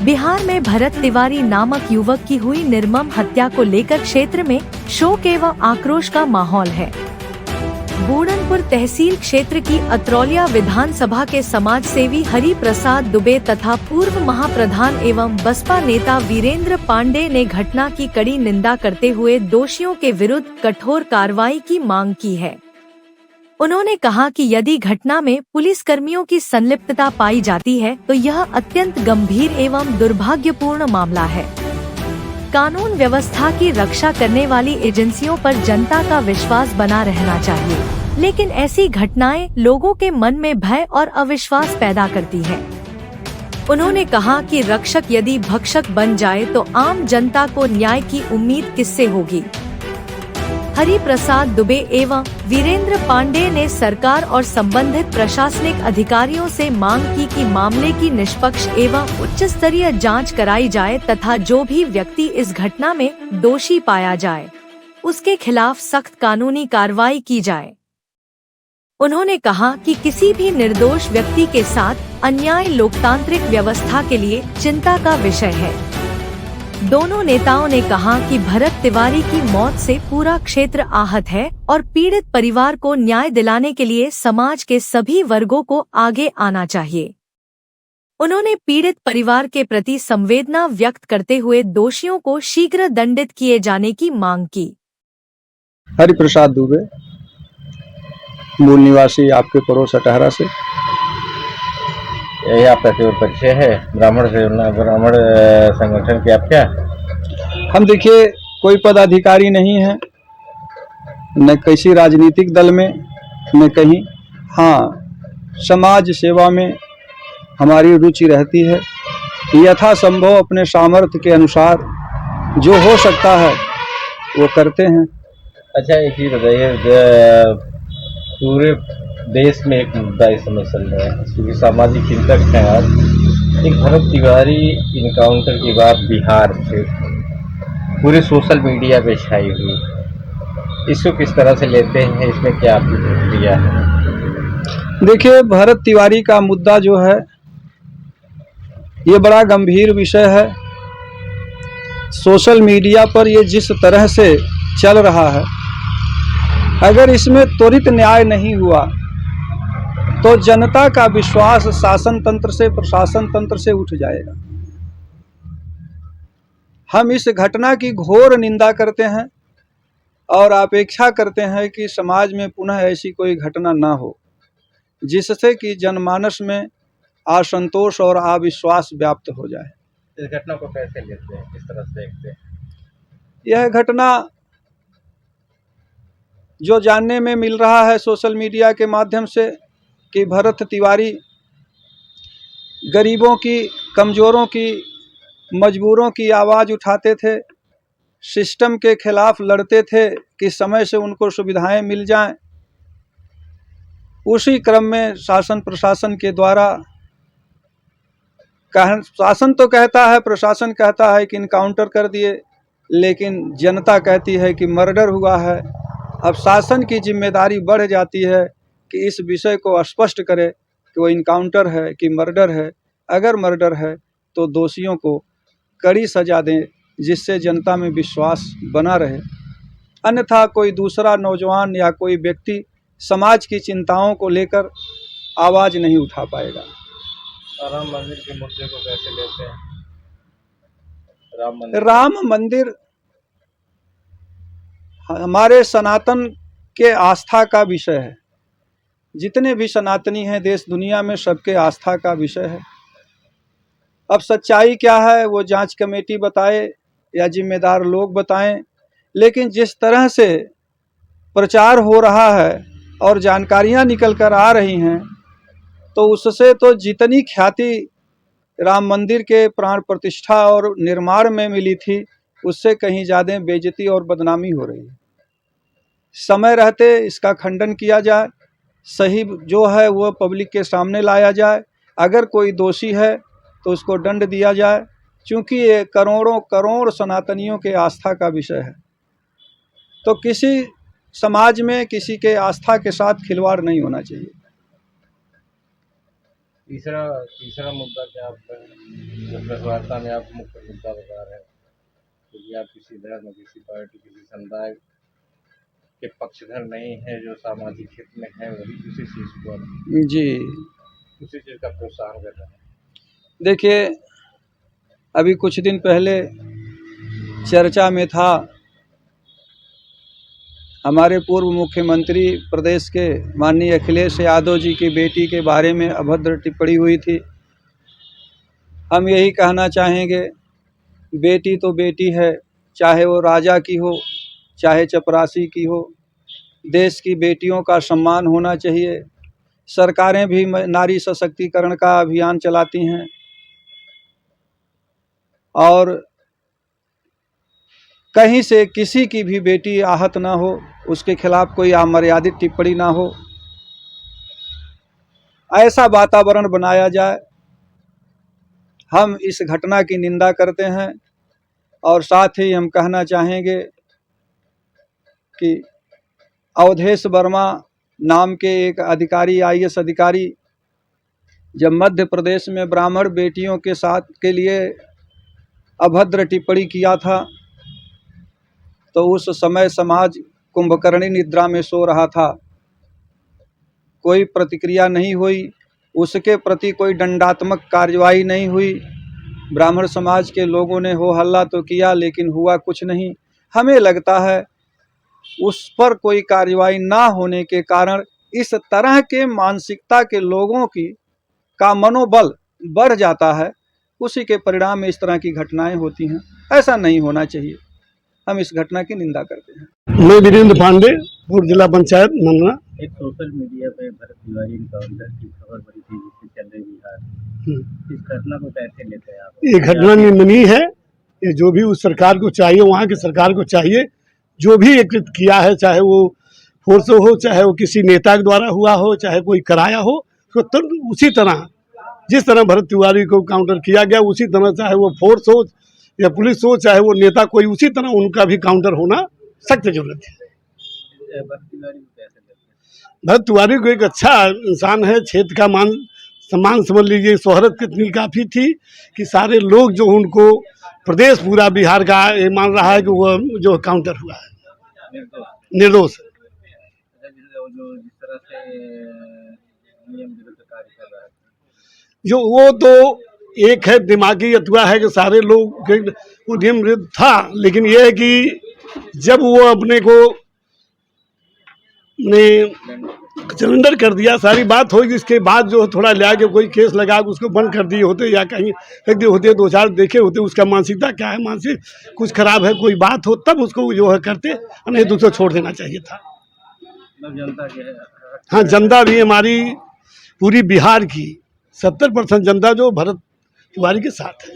बिहार में भरत तिवारी नामक युवक की हुई निर्मम हत्या को लेकर क्षेत्र में शोक एवं आक्रोश का माहौल है। बूढ़नपुर तहसील क्षेत्र की अतरौलिया विधानसभा के समाज सेवी हरि प्रसाद दुबे तथा पूर्व महाप्रधान एवं बसपा नेता वीरेंद्र पांडे ने घटना की कड़ी निंदा करते हुए दोषियों के विरुद्ध कठोर कार्रवाई की मांग की है। उन्होंने कहा कि यदि घटना में पुलिस कर्मियों की संलिप्तता पाई जाती है तो यह अत्यंत गंभीर एवं दुर्भाग्यपूर्ण मामला है। कानून व्यवस्था की रक्षा करने वाली एजेंसियों पर जनता का विश्वास बना रहना चाहिए, लेकिन ऐसी घटनाएं लोगों के मन में भय और अविश्वास पैदा करती है। उन्होंने कहा कि रक्षक यदि भक्षक बन जाए तो आम जनता को न्याय की उम्मीद किससे होगी। हरि प्रसाद दुबे एवं वीरेंद्र पांडे ने सरकार और संबंधित प्रशासनिक अधिकारियों से मांग की कि मामले की निष्पक्ष एवं उच्च स्तरीय जांच कराई जाए तथा जो भी व्यक्ति इस घटना में दोषी पाया जाए उसके खिलाफ सख्त कानूनी कार्रवाई की जाए। उन्होंने कहा कि किसी भी निर्दोष व्यक्ति के साथ अन्याय लोकतांत्रिक व्यवस्था के लिए चिंता का विषय है। दोनों नेताओं ने कहा कि भरत तिवारी की मौत से पूरा क्षेत्र आहत है और पीड़ित परिवार को न्याय दिलाने के लिए समाज के सभी वर्गों को आगे आना चाहिए। उन्होंने पीड़ित परिवार के प्रति संवेदना व्यक्त करते हुए दोषियों को शीघ्र दंडित किए जाने की मांग की। हरि प्रसाद दुबे, मूल निवासी आपके पड़ोस अटहरा से। यही आपका केवल परिचय है ब्राह्मण संगठन के? आप क्या? हम देखिए कोई पदाधिकारी नहीं है, न किसी राजनीतिक दल में, न कहीं। हाँ, समाज सेवा में हमारी रुचि रहती है। यथासंभव अपने सामर्थ्य के अनुसार जो हो सकता है वो करते हैं। अच्छा, एक ही बताइए, पूरे देश में एक मुद्दा इस समय चल रहा है, क्योंकि सामाजिक चिंतक हैं आप। एक भरत तिवारी इनकाउंटर की बात बिहार से पूरे सोशल मीडिया पे छाई हुई, इसको किस तरह से लेते हैं? इसमें क्या आपकी प्रतिक्रिया है? देखिए, भरत तिवारी का मुद्दा जो है ये बड़ा गंभीर विषय है। सोशल मीडिया पर ये जिस तरह से चल रहा है, अगर इसमें त्वरित न्याय नहीं हुआ तो जनता का विश्वास शासन तंत्र से, प्रशासन तंत्र से उठ जाएगा। हम इस घटना की घोर निंदा करते हैं और अपेक्षा करते हैं कि समाज में पुनः ऐसी कोई घटना ना हो जिससे कि जनमानस में असंतोष और अविश्वास व्याप्त हो जाए। इस घटना को कैसे लेते हैं, किस तरह से देखते हैं? यह घटना जो जानने में मिल रहा है सोशल मीडिया के माध्यम से कि भरत तिवारी गरीबों की, कमज़ोरों की, मजबूरों की आवाज़ उठाते थे, सिस्टम के खिलाफ लड़ते थे कि समय से उनको सुविधाएं मिल जाएं। उसी क्रम में शासन प्रशासन के द्वारा, शासन तो कहता है, प्रशासन कहता है कि इनकाउंटर कर दिए, लेकिन जनता कहती है कि मर्डर हुआ है। अब शासन की जिम्मेदारी बढ़ जाती है कि इस विषय को स्पष्ट करे कि वो इनकाउंटर है कि मर्डर है। अगर मर्डर है तो दोषियों को कड़ी सज़ा दें जिससे जनता में विश्वास बना रहे, अन्यथा कोई दूसरा नौजवान या कोई व्यक्ति समाज की चिंताओं को लेकर आवाज़ नहीं उठा पाएगा। राम मंदिर के मुद्दे को कैसे लेते हैं? राम मंदिर हमारे सनातन के आस्था का विषय है। जितने भी सनातनी हैं देश दुनिया में, सबके आस्था का विषय है। अब सच्चाई क्या है वो जांच कमेटी बताए या जिम्मेदार लोग बताएं, लेकिन जिस तरह से प्रचार हो रहा है और जानकारियां निकल कर आ रही हैं, तो उससे तो जितनी ख्याति राम मंदिर के प्राण प्रतिष्ठा और निर्माण में मिली थी, उससे कहीं ज़्यादा बेइज्जती और बदनामी हो रही है। समय रहते इसका खंडन किया जाए, सही जो है वो पब्लिक के सामने लाया जाए। अगर कोई दोषी है तो उसको दंड दिया जाए, क्योंकि ये करोड़ों करोड़ सनातनियों के आस्था का विषय है। तो किसी समाज में किसी के आस्था के साथ खिलवाड़ नहीं होना चाहिए। तीसरा मुद्दा क्या आप जो प्रेस वार्ता में आप मुख्य मुद्दा बता रहे हैं, क्योंकि आप किसी धर्म, किसी पार्टी, किसी समुदाय के पक्षधर नहीं है, जो सामाजिक हित में है वही उसी चीज़ को जी उसी चीज़ का प्रोत्साहन कर रहे हैं। देखिए, अभी कुछ दिन पहले चर्चा में था, हमारे पूर्व मुख्यमंत्री प्रदेश के माननीय अखिलेश यादव जी की बेटी के बारे में अभद्र टिप्पणी हुई थी। हम यही कहना चाहेंगे, बेटी तो बेटी है, चाहे वो राजा की हो, चाहे चपरासी की हो। देश की बेटियों का सम्मान होना चाहिए। सरकारें भी नारी सशक्तिकरण का अभियान चलाती हैं और कहीं से किसी की भी बेटी आहत ना हो, उसके खिलाफ कोई अमर्यादित टिप्पणी ना हो, ऐसा वातावरण बनाया जाए। हम इस घटना की निंदा करते हैं और साथ ही हम कहना चाहेंगे कि अवधेश वर्मा नाम के एक अधिकारी, IAS अधिकारी, जब मध्य प्रदेश में ब्राह्मण बेटियों के साथ के लिए अभद्र टिप्पणी किया था, तो उस समय समाज कुंभकर्णी निद्रा में सो रहा था। कोई प्रतिक्रिया नहीं हुई, उसके प्रति कोई दंडात्मक कार्रवाई नहीं हुई। ब्राह्मण समाज के लोगों ने हो हल्ला तो किया, लेकिन हुआ कुछ नहीं। हमें लगता है उस पर कोई कार्रवाई ना होने के कारण इस तरह के मानसिकता के लोगों का मनोबल बढ़ जाता है। उसी के परिणाम में इस तरह की घटनाएं होती हैं। ऐसा नहीं होना चाहिए। हम इस घटना की निंदा करते हैं। मैं वीरेंद्र पांडे, पूर्व जिला पंचायत मंडला। एक सोशल मीडिया पे भरत तिवारी इनकाउंटर की खबर बड़ी तेजी से चल रही बिहार। इस घटना को कैसे लेते हैं आप? ये घटना निंदनीय है। ये जो भी उस सरकार को चाहिए, वहाँ की सरकार को चाहिए, जो भी एकत्रित किया है, चाहे वो फोर्स हो, चाहे वो किसी नेता के द्वारा हुआ हो, चाहे कोई कराया हो, तो उसी तरह जिस तरह भरत तिवारी को काउंटर किया गया, उसी तरह चाहे वो फोर्स हो या पुलिस हो, चाहे वो नेता कोई, उसी तरह उनका भी काउंटर होना सख्त जरूरत है। भरत तिवारी को एक अच्छा इंसान है, क्षेत्र का मान सम्मान समझ लीजिए, शोहरत कितनी काफ़ी थी कि सारे लोग जो उनको, प्रदेश पूरा बिहार का ये मान रहा है कि वो जो काउंटर हुआ है निर्दोष। जिस तरह से नियम विरुद्ध कार्य कर रहा है, जो वो तो एक है दिमागी अथवा है कि सारे लोग वो नियम विरुद्ध था, लेकिन ये है कि जब वो अपने को ने सरेंडर कर दिया, सारी बात होगी, इसके बाद जो थोड़ा ले आके कोई केस लगा के उसको बंद कर दिए होते या कहीं रख दिए होते, 2-4 देखे होते उसका मानसिकता क्या है, मानसिक कुछ खराब है, कोई बात हो, तब उसको जो है करते, नहीं दूसरा छोड़ देना चाहिए था। जनता के हाँ, जनता भी हमारी पूरी बिहार की 70% जनता जो भरत तिवारी के साथ है।